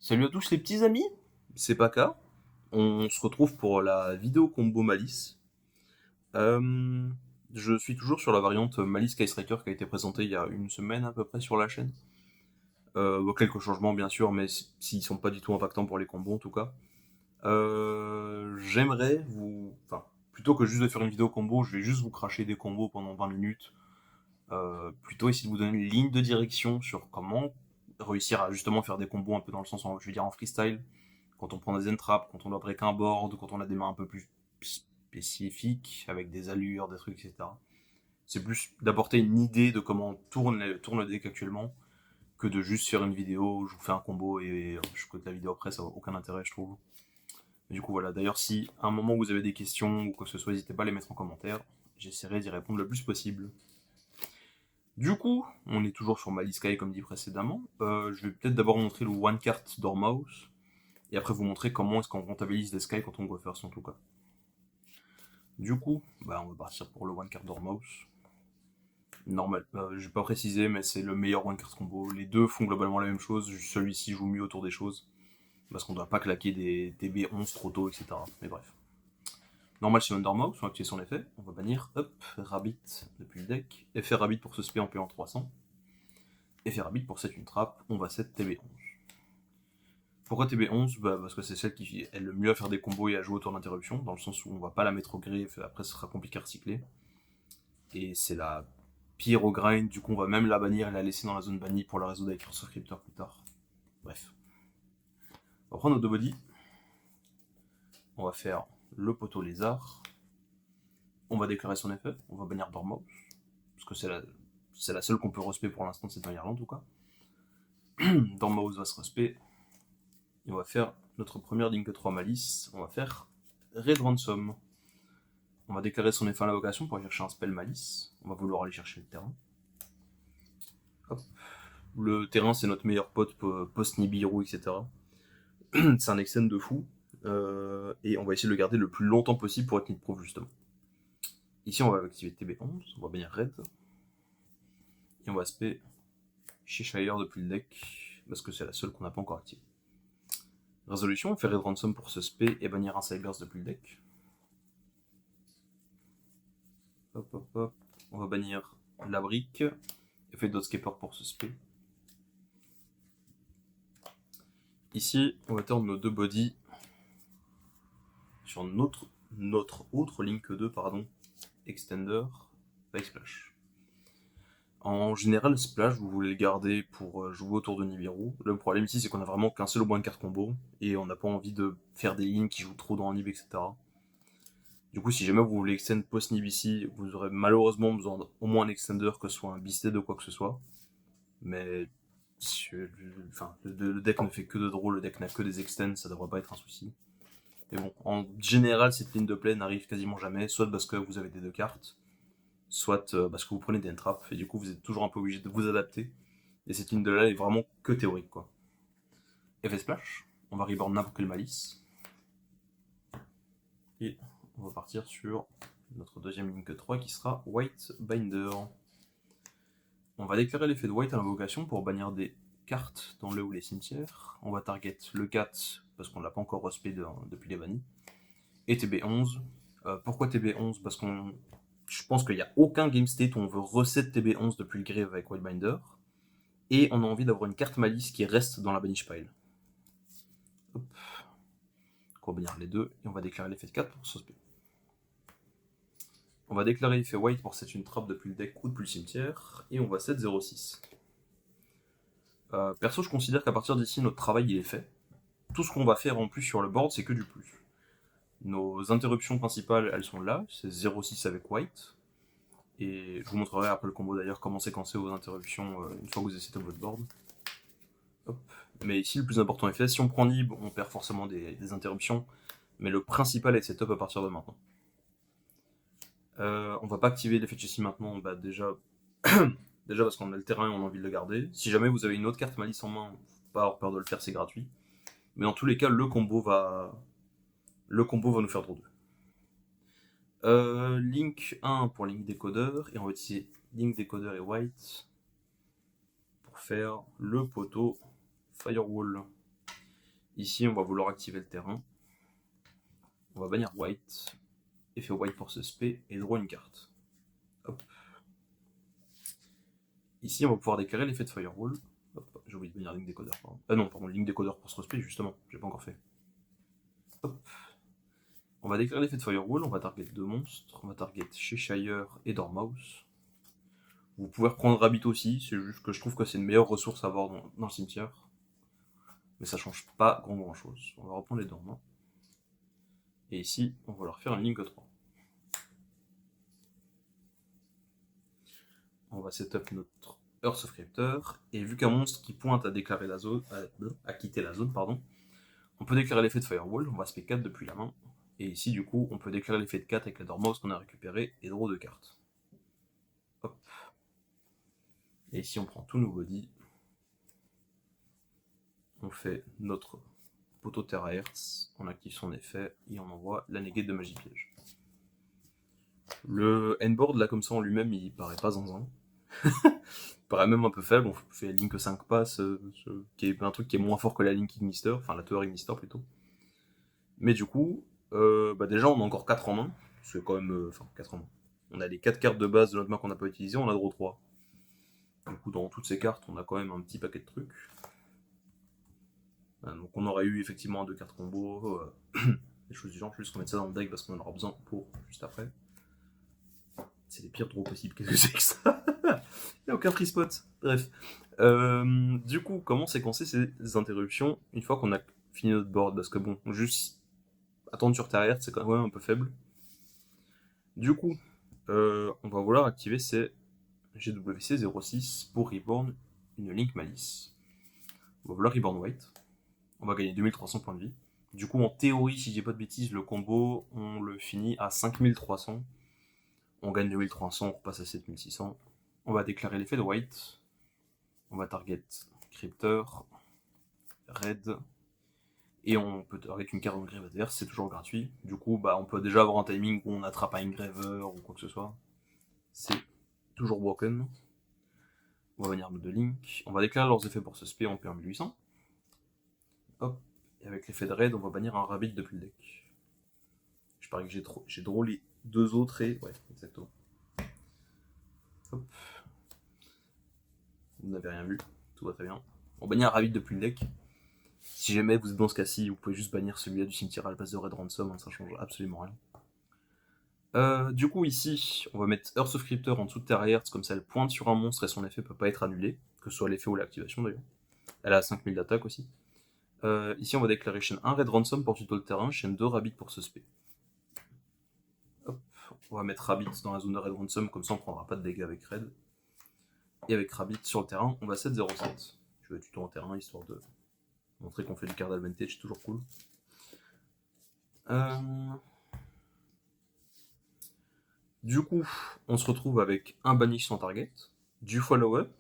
Salut à tous les petits amis, c'est Paka. On se retrouve pour la vidéo combo Malice. Euh, je suis toujours sur la variante Malice Sky Striker qui a été présentée il y a une semaine à peu près sur la chaîne. Quelques changements bien sûr, mais s'ils sont pas du tout impactants pour les combos en tout cas. J'aimerais vous... Enfin, plutôt que juste de faire une vidéo combo, je vais juste vous cracher des combos pendant 20 minutes. Plutôt essayer de vous donner une ligne de direction sur comment réussir à justement faire des combos un peu dans le sens, je veux dire en freestyle, quand on prend des entraps, quand on doit break un board, quand on a des mains un peu plus spécifiques, avec des allures, des trucs, etc. C'est plus d'apporter une idée de comment tourne le deck actuellement, que de juste faire une vidéo où je vous fais un combo et je cote la vidéo après, ça n'a aucun intérêt, je trouve. Du coup, voilà. D'ailleurs, si à un moment vous avez des questions ou quoi que ce soit, n'hésitez pas à les mettre en commentaire. J'essaierai d'y répondre le plus possible. Du coup, on est toujours sur Malisky comme dit précédemment. Je vais peut-être d'abord montrer le one card Dormouse, et après vous montrer comment est-ce qu'on comptabilise des Sky quand on doit faire son tout cas. Du coup, on va partir pour le one card Dormouse. Normal, je vais pas préciser, mais c'est le meilleur one card combo. Les deux font globalement la même chose, celui-ci joue mieux autour des choses, parce qu'on doit pas claquer des TB11 trop tôt, etc. Mais bref. Normal c'est Dormouse, on va activer son effet, on va bannir, hop, Rabbit depuis le deck, effet Rabbit pour ce spé en payant 300, effet Rabbit pour set une trappe, on va set TB11. Pourquoi TB11 Parce que c'est celle qui est le mieux à faire des combos et à jouer autour d'interruption, dans le sens où on va pas la mettre au griffe, après ce sera compliqué à recycler. Et c'est la pire au grind, du coup on va même la bannir et la laisser dans la zone bannie pour la résoudre avec Curse Cryptor plus tard. Bref. On va prendre nos deux bodies. On va faire le poteau lézard. On va déclarer son effet, on va bannir Dormouse, parce que c'est la seule qu'on peut respect pour l'instant de cette manière-là en tout cas. Dormouse va se respect. Et on va faire notre première Link 3 Malice. On va faire Red Ransom. On va déclarer son effet à l'invocation pour chercher un spell Malice. On va vouloir aller chercher le terrain. Hop. Le terrain, c'est notre meilleur pote post-Nibiru, etc. C'est un extend de fou. Et on va essayer de le garder le plus longtemps possible pour être nid-proof, justement. Ici, on va activer TB11. On va bannir Red. Et on va spé Cheshire depuis le deck, parce que c'est la seule qu'on n'a pas encore activée. Résolution, on fait Red Ransom pour ce spé et bannir un Cybers depuis le deck. Hop, hop, hop. On va bannir la brique. Effet d'Odscaper pour ce spé. Ici, on va turn nos deux bodies sur notre autre Link 2, Extender, avec Splash. En général, Splash, vous voulez le garder pour jouer autour de Nibiru. Le problème ici, c'est qu'on a vraiment qu'un seul point de carte combo, et on n'a pas envie de faire des lignes qui jouent trop dans un Nib, etc. Du coup, si jamais vous voulez extend post-Nib ici, vous aurez malheureusement besoin d'au moins un Extender, que ce soit un Beasted ou quoi que ce soit. Mais le deck ne fait que de draw, le deck n'a que des extends, ça devrait pas être un souci. Mais bon, en général, cette ligne de play n'arrive quasiment jamais, soit parce que vous avez des deux cartes, soit parce que vous prenez des entraps, et du coup vous êtes toujours un peu obligé de vous adapter. Et cette ligne de là est vraiment que théorique, quoi. Effet splash, on va reborn n'importe quel malice. Et on va partir sur notre deuxième ligne que 3 qui sera White Binder. On va déclarer l'effet de White à l'invocation pour bannir des cartes dans le ou les cimetières. On va target le 4 parce qu'on ne l'a pas encore respect depuis les bannis. Et TB11. Pourquoi TB11 Parce qu'on. Je pense qu'il n'y a aucun game state où on veut reset TB11 depuis le grave avec Whitebinder. Et on a envie d'avoir une carte malice qui reste dans la banish pile. Hop. On va bannir les deux et on va déclarer l'effet de 4 pour suspect. On va déclarer l'effet White pour set une trappe depuis le deck ou depuis le cimetière. Et on va set 0,6. Perso, je considère qu'à partir d'ici, notre travail il est fait. Tout ce qu'on va faire en plus sur le board, c'est que du plus. Nos interruptions principales, elles sont là, c'est 0,6 avec White. Et je vous montrerai après le combo d'ailleurs comment séquencer vos interruptions une fois que vous avez setup votre board. Hop. Mais ici, le plus important est fait. Si on prend Nib, on perd forcément des interruptions. Mais le principal est setup à partir de maintenant. On va pas activer l'effet de châssis maintenant, déjà parce qu'on a le terrain et on a envie de le garder. Si jamais vous avez une autre carte malice en main, faut pas avoir peur de le faire, c'est gratuit. Mais dans tous les cas, le combo va nous faire draw 2. Link 1 pour Link Decoder, et on va utiliser Link Decoder et White pour faire le poteau Firewall. Ici, on va vouloir activer le terrain. On va bannir white, effet white pour suspect, et draw une carte. Hop. Ici, on va pouvoir déclarer l'effet de firewall. J'ai oublié de bannir link décodeur, pardon. Ah non, pardon, link décodeur pour suspect, justement, j'ai pas encore fait. Hop. On va déclarer l'effet de firewall, on va target 2 monstres, on va target Cheshire et Dormouse. Vous pouvez reprendre Rabbit aussi, c'est juste que je trouve que c'est une meilleure ressource à avoir dans le cimetière. Mais ça change pas grand chose. On va reprendre les dormants. Et ici, on va leur faire une link 3. On va setup notre Earth of Cryptor, et vu qu'un monstre qui pointe à déclarer la zone, à quitter la zone, pardon, on peut déclarer l'effet de Firewall, on va spé 4 depuis la main, et ici du coup on peut déclarer l'effet de 4 avec la Dormouse qu'on a récupéré et draw 2 cartes. Hop. Et ici on prend tout nos body, on fait notre poteau terahertz, on active son effet et on envoie la negate de magie piège. Le endboard là comme ça en lui-même il paraît pas zinzin. Il paraît même un peu faible, on fait Link 5 passes, qui est un truc qui est moins fort que la Link Ignister, enfin la Tower Ignister plutôt. Mais du coup, déjà on a encore 4 en main, c'est quand même, 4 en main. On a les 4 cartes de base de notre main qu'on n'a pas utilisées, on a draw 3. Du coup dans toutes ces cartes on a quand même un petit paquet de trucs. Donc on aurait eu effectivement 2 cartes combo, des choses du genre, juste qu'on mette ça dans le deck parce qu'on en aura besoin pour juste après. C'est les pires draws possibles, qu'est-ce que c'est que ça? Il n'y a aucun free spot. Bref. Du coup, comment séquencer ces interruptions une fois qu'on a fini notre board? Parce que bon, juste attendre sur Terre, c'est quand même un peu faible. Du coup, on va vouloir activer ces GWC06 pour Reborn une Link Malice. On va vouloir Reborn White. On va gagner 2300 points de vie. Du coup, en théorie, si je dis pas de bêtises, le combo, on le finit à 5300. On gagne 2300, on repasse à 7600. On va déclarer l'effet de White. On va target Cryptor, Red, et on peut target une carte d'engrave adverse, c'est toujours gratuit. Du coup, on peut déjà avoir un timing où on attrape un Engraver ou quoi que ce soit. C'est toujours broken. On va venir de Link. On va déclarer leurs effets pour ce spé en perd 1800. Hop. Et avec l'effet de Red, on va bannir un Rabbit depuis le deck. Je parie que j'ai draw les 2 autres et... Ouais, exactement. Hop. Vous n'avez rien vu, tout va très bien. On bannit un Rabbit depuis le deck. Si jamais vous êtes dans ce cas-ci, vous pouvez juste bannir celui-là du cimetière à la place de Red Ransom, hein, ça change absolument rien. Du coup, ici, on va mettre Earth of Cryptor en dessous de Terrahertz, comme ça elle pointe sur un monstre et son effet peut pas être annulé, que ce soit l'effet ou l'activation d'ailleurs. Elle a 5000 d'attaque aussi. Ici, on va déclarer chaîne 1 Red Ransom pour tuto le terrain, chaîne 2 Rabbit pour suspect. Hop, on va mettre Rabbit dans la zone de Red Ransom, comme ça on prendra pas de dégâts avec Red. Et avec Rabbit sur le terrain, on va 7-0-7. Je vais tuto en terrain histoire de montrer qu'on fait du card advantage, c'est toujours cool. Du coup, on se retrouve avec un banish sans target, du follow-up,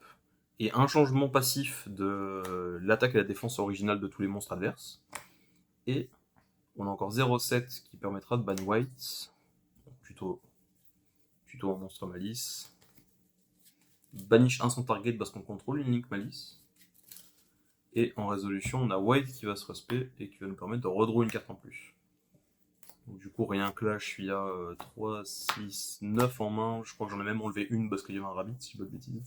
et un changement passif de l'attaque et la défense originale de tous les monstres adverses. Et on a encore 0,7 qui permettra de ban white, plutôt en monstre malice. Banish un sans target parce qu'on contrôle une link malice. Et en résolution, on a white qui va se respect et qui va nous permettre de redraw une carte en plus. Donc, du coup, rien que là, je suis à 3, 6, 9 en main. Je crois que j'en ai même enlevé une parce qu'il y avait un rabbit, si je dis pas de bêtises.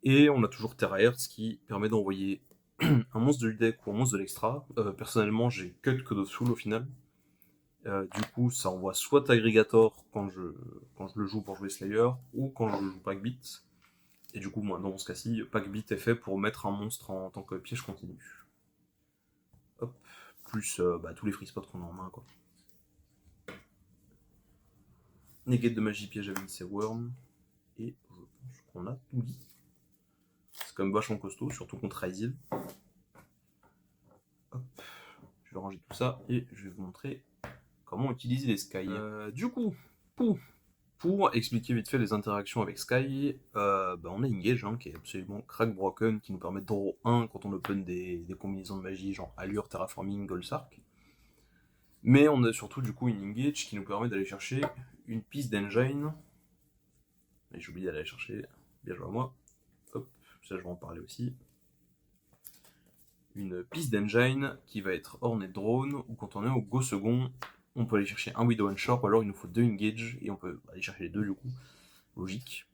Et on a toujours Terahertz qui permet d'envoyer un monstre du deck ou un monstre de l'extra. Personnellement, j'ai cut Code of Soul au final. Du coup, ça envoie soit Aggregator quand je le joue pour jouer Slayer, ou quand je joue Packbeat. Et du coup, moi, dans ce cas-ci, Packbeat est fait pour mettre un monstre en tant que piège continu. Hop, plus tous les free spots qu'on a en main, quoi. Negate de magie, piège à Vince et Worm. Et je pense qu'on a tout dit. C'est quand même vachement costaud, surtout contre Isil. Hop, je vais ranger tout ça et je vais vous montrer comment utiliser les Sky. Du coup, pour expliquer vite fait les interactions avec Sky, on a Engage qui est absolument crack broken, qui nous permet de draw 1 quand on open des combinaisons de magie genre Allure, Terraforming, Goldsark. Mais on a surtout du coup une Engage qui nous permet d'aller chercher une piste d'engine. Et j'ai oublié d'aller chercher, bien joué à moi. Hop, ça je vais en parler aussi. une piste d'engine qui va être Hornet Drone, ou quand on est au go second, on peut aller chercher un Widow Shore, ou alors il nous faut 2 engage, et on peut aller chercher les deux du coup, logique.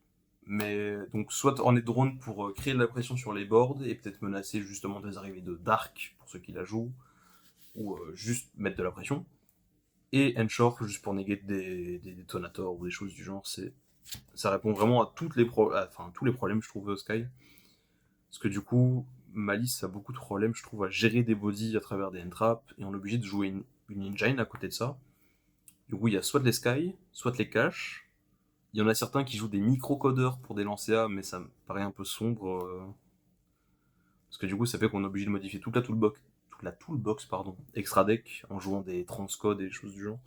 Mais donc soit Hornet Drone pour créer de la pression sur les boards, et peut-être menacer justement des arrivées de Dark, pour ceux qui la jouent, ou juste mettre de la pression. Et Endshore juste pour néger des détonateurs ou des choses du genre, ça répond vraiment à tous les problèmes, je trouve, de Sky. Parce que du coup, Malice a beaucoup de problèmes, je trouve, à gérer des bodies à travers des entraps, et on est obligé de jouer une engine à côté de ça. Du coup, il y a soit les Sky, soit les caches. Il y en a certains qui jouent des micro-codeurs pour des lancers A, mais ça me paraît un peu sombre. Parce que du coup, ça fait qu'on est obligé de modifier toute la toolbox, extra deck, en jouant des transcodes et des choses du genre.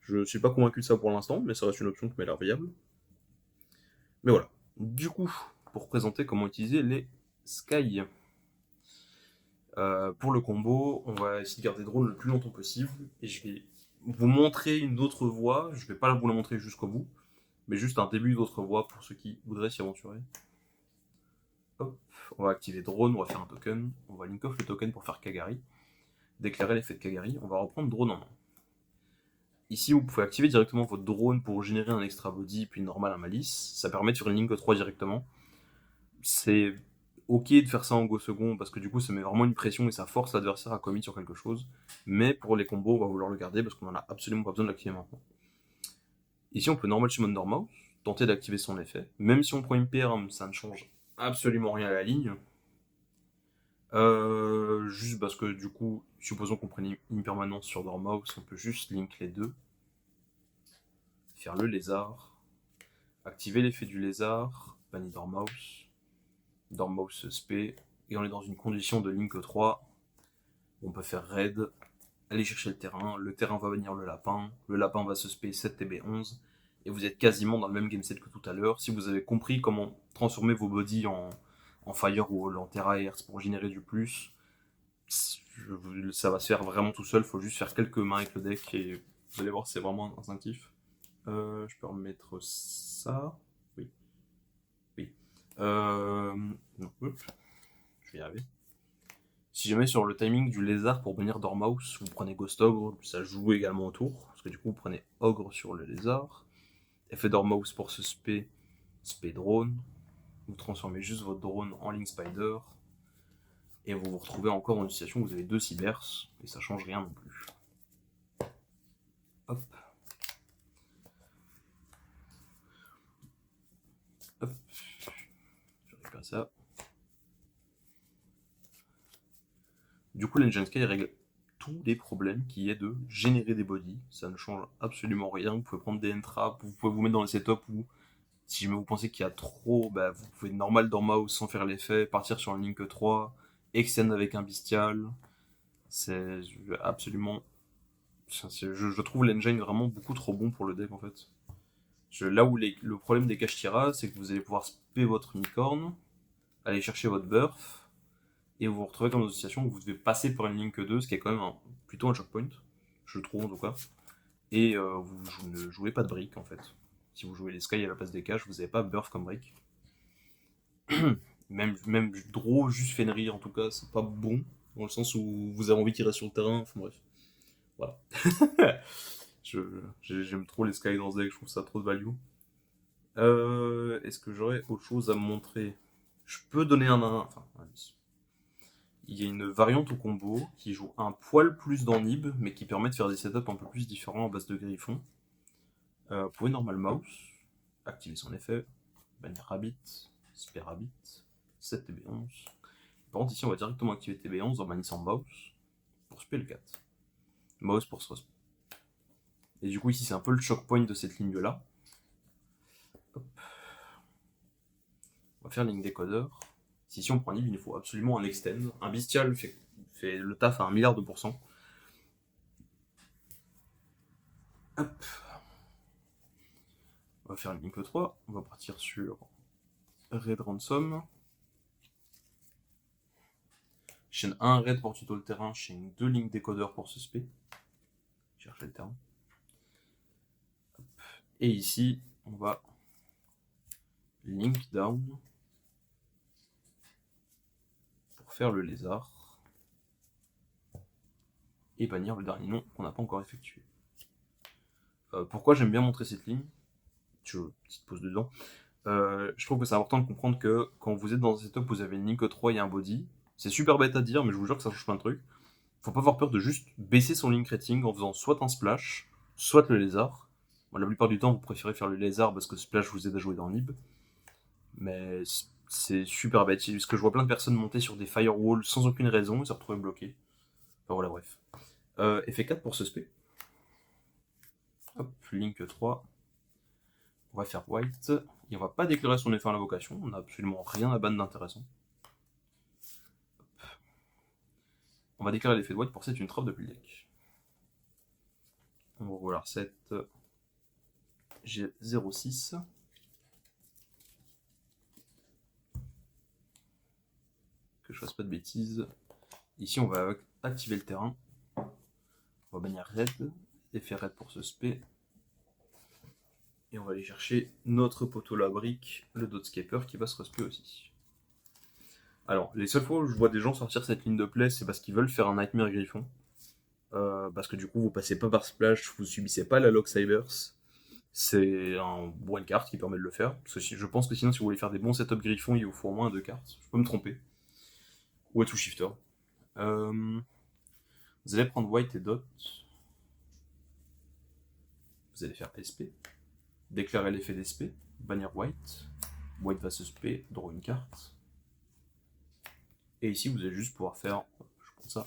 Je suis pas convaincu de ça pour l'instant, mais ça reste une option qui m'a l'air viable. Mais voilà. Du coup, pour présenter comment utiliser les Sky. Pour le combo, on va essayer de garder drone le plus longtemps possible. Et je vais vous montrer une autre voie. Je vais pas vous la montrer jusqu'au bout, mais juste un début d'autre voie pour ceux qui voudraient s'y aventurer. Hop, on va activer drone, on va faire un token. On va link off le token pour faire Kagari. Déclarer l'effet de Kagari. On va reprendre drone en main. Ici, vous pouvez activer directement votre drone pour générer un extra body, puis normal un malice. Ça permet de faire une link 3 directement. C'est ok de faire ça en go second, parce que du coup, ça met vraiment une pression et ça force l'adversaire à commit sur quelque chose. Mais pour les combos, on va vouloir le garder parce qu'on en a absolument pas besoin de l'activer maintenant. Ici, on peut normal summon Dormouse, tenter d'activer son effet. Même si on prend une perm, ça ne change absolument rien à la ligne. Juste parce que du coup, supposons qu'on prenne une permanence sur Dormouse, on peut juste link les deux. Faire le lézard. Activer l'effet du lézard. Bannir Dormouse spé. Et on est dans une condition de link 3. On peut faire raid. Aller chercher le terrain va bannir le lapin va se spé 7 TB11. Et vous êtes quasiment dans le même gameset que tout à l'heure. Si vous avez compris comment transformer vos bodies en fire ou en terahertz pour générer du plus, ça va se faire vraiment tout seul. Faut juste faire quelques mains avec le deck et vous allez voir, c'est vraiment instinctif. Je peux remettre ça. Oui. Oui. Non, je vais y arriver. Si jamais sur le timing du lézard pour venir Dormouse, vous prenez Ghost Ogre, ça joue également autour. Parce que du coup, vous prenez Ogre sur le lézard. Effet Dormouse pour ce spé drone. Vous transformez juste votre drone en Link Spider. Et vous vous retrouvez encore dans une situation où vous avez 2 cybers. Et ça change rien non plus. Hop. Hop. Je récupère ça. Du coup, l'Engine Sky règle tous les problèmes qui est de générer des bodies. Ça ne change absolument rien. Vous pouvez prendre des entraps, vous pouvez vous mettre dans les setups où, si jamais vous pensez qu'il y a trop, vous pouvez normal dans mouse sans faire l'effet, partir sur un link 3, extend avec un bestial. C'est absolument. Je trouve l'engine vraiment beaucoup trop bon pour le deck en fait. Là où le problème des Kashtira, c'est que vous allez pouvoir spé votre unicorn, aller chercher votre burf, et vous vous retrouvez comme dans une situation où vous devez passer par une link 2, ce qui est quand même plutôt un choke point, je trouve en tout cas. Et vous ne jouez pas de briques en fait. Si vous jouez les Sky à la place des caches, vous n'avez pas burf comme brique. même draw juste Fenrir en tout cas, c'est pas bon, dans le sens où vous avez envie qu'il reste sur le terrain, enfin bref. Voilà. J'aime trop les Sky dans ce deck, je trouve ça trop de value. Est-ce que j'aurais autre chose à me montrer? Je peux donner un il y a une variante au combo qui joue un poil plus dans Nib, mais qui permet de faire des setups un peu plus différents à base de griffon. Vous pouvez normal mouse, activer son effet, bannir Rabbit, spé Rabbit, 7 TB11. Par contre, ici, on va directement activer TB11 en bannissant mouse pour spé le 4. Mouse pour se respect. Et du coup, ici, c'est un peu le choke point de cette ligne-là. On va faire ligne décodeur. Si on prend Nib, il nous faut absolument un extend. Un bestial fait le taf à 1 milliard de pourcents. Hop. On va faire une link 3. On va partir sur Raid Ransom. Chaîne 1 Raid pour tuto le terrain. Chaîne 2 lignes décodeur pour suspect. Chercher le terrain. Hop. Et ici, on va link down pour faire le lézard. et bannir le dernier nom qu'on n'a pas encore effectué. Pourquoi j'aime bien montrer cette ligne? Petite pause dedans. Je trouve que c'est important de comprendre que quand vous êtes dans un setup, vous avez une ligne que 3 et un body. C'est super bête à dire, mais je vous jure que ça change plein de trucs. Faut pas avoir peur de juste baisser son link rating en faisant soit un splash, soit le lézard. Bon, la plupart du temps, vous préférez faire le lézard parce que splash vous aide à jouer dans Nib. Mais c'est super bête. Parce que je vois plein de personnes monter sur des firewalls sans aucune raison et se retrouver bloqués. Enfin voilà, bref. Effet 4 pour suspect. Hop, link 3. On va faire white. Et on va pas déclarer son effet à l'invocation. On n'a absolument rien à ban d'intéressant. On va déclarer l'effet de white pour set une trappe depuis le deck. On va vouloir set G06. Que je fasse pas de bêtises. Ici, on va activer le terrain. On va bannir red. Effet red pour ce spé. Et on va aller chercher notre poteau la brique, le Dotscaper, qui va se respect aussi. Alors, les seules fois où je vois des gens sortir cette ligne de play, c'est parce qu'ils veulent faire un Nightmare Griffon. Parce que du coup, vous passez pas par Splash, vous subissez pas la Lock Cybers. C'est un one card qui permet de le faire. Parce que je pense que sinon, si vous voulez faire des bons setup Griffon, il vous faut au moins 2 cartes. Je peux me tromper. Ou tout shifter. Vous allez prendre white et dot. Vous allez faire SP. Déclarer l'effet d'SP. Bannir white. White va se SP, draw une carte. Et ici, vous allez juste pouvoir faire, je prends ça,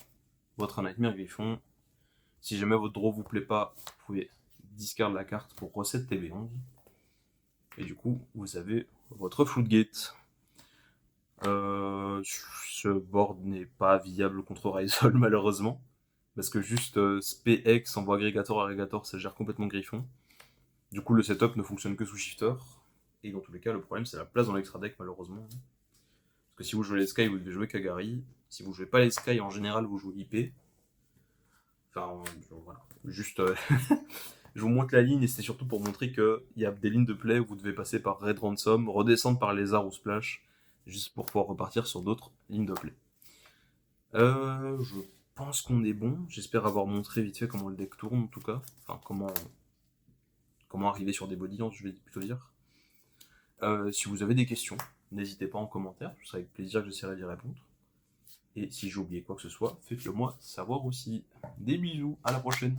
votre Nightmare Griffon. Si jamais votre draw vous plaît pas, vous pouvez discard la carte pour reset TB11. Et du coup, vous avez votre Floodgate. Ce board n'est pas viable contre Ryzol malheureusement. Parce que juste SPX en voie agrégator, ça gère complètement Griffon. Du coup, le setup ne fonctionne que sous shifter. Et dans tous les cas, le problème, c'est la place dans l'extra deck malheureusement. Parce que si vous jouez les Sky, vous devez jouer Kagari. Si vous jouez pas les Sky, en général, vous jouez IP. Enfin, voilà. Juste, je vous montre la ligne et c'est surtout pour montrer qu'il y a des lignes de play où vous devez passer par Red Ransom, redescendre par Lézard ou Splash, juste pour pouvoir repartir sur d'autres lignes de play. Je pense qu'on est bon. J'espère avoir montré vite fait comment le deck tourne en tout cas. Enfin, comment arriver sur des body, je vais plutôt dire. Si vous avez des questions, n'hésitez pas en commentaire, ce sera avec plaisir que j'essaierai d'y répondre. Et si j'ai oublié quoi que ce soit, faites-le moi savoir aussi. Des bisous, à la prochaine.